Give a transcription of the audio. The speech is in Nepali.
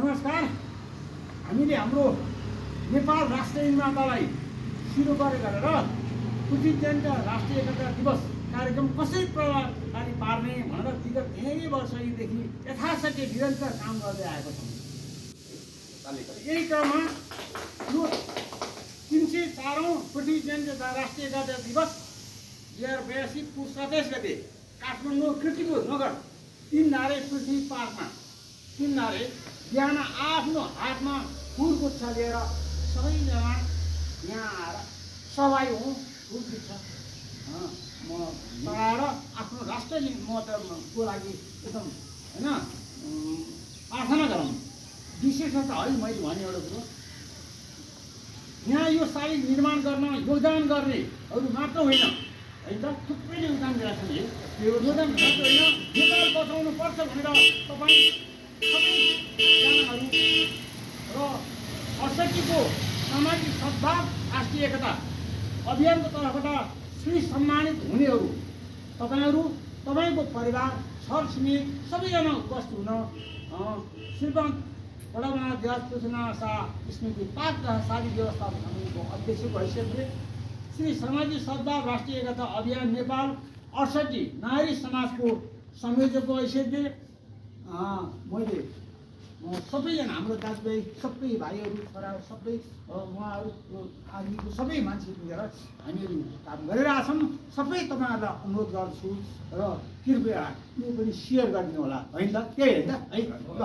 नमस्कार। हामीले हाम्रो नेपाल राष्ट्रिय निर्मातालाई सुरु गरेर पृथ्वी जयन्ती राष्ट्रिय एकता दिवस कार्यक्रम कसरी प्रभावकारी पार्ने भनेर विगत धेरै वर्षदेखि यथाशक्य निरन्तर काम गर्दै आएको छौँ। यही क्रममा यो 304औं पृथ्वी जयन्ती राष्ट्रिय एकता दिवस 2082 पुस 27 गते काठमाडौँ कीर्तिपुर नगर 3 नारे पृथ्वी पार्कमा 3 नारे बिहान आफ्नो हातमा फुलगुच्छ लिएर सबैजना यहाँ आएर सहभागी हुँ। फुलगुच्छ म चढाएर आफ्नो राष्ट्रिय महत्त्वको लागि एकदम होइन प्रार्थना गरौँ। विशेषतः है मैले भने एउटा कुरो, यहाँ यो शालिग निर्माण गर्न योगदान गर्नेहरू मात्र होइन है त, थुप्रैले योगदान गरेका छन्। योगदान मात्र होइन, नेपाल बचाउनु पर्छ भनेर तपाईँ सबैजनाहरू र 68को सामाजिक सद्भाव राष्ट्रिय एकता अभियानको तर्फबाट श्री सम्मानित हुनेहरू तपाईँहरू, तपाईँको परिवार, छरछिमेक सबैजना उपस्थित हुन श्रीमान बडामनाथ ध्यास सूचना शाह स्मृति पार्क तथा शालिग व्यवस्थापन समितिको अध्यक्षको हैसियतले श्री सामाजिक सद्भाव राष्ट्रिय एकता अभियान नेपाल 68 नारी समाजको संयोजकको हैसियतले मैले सबैजना हाम्रो दाजुभाइ सबै भाइहरू छोराहरू सबै उहाँहरू आर्मीको सबै मान्छे मिलेर हामीहरू काम गरिरहेछौँ। सबै तपाईँहरूलाई अनुरोध गर्छु र कृपया यो पनि सेयर गरिदिनु होला होइन त, त्यही होइन है ल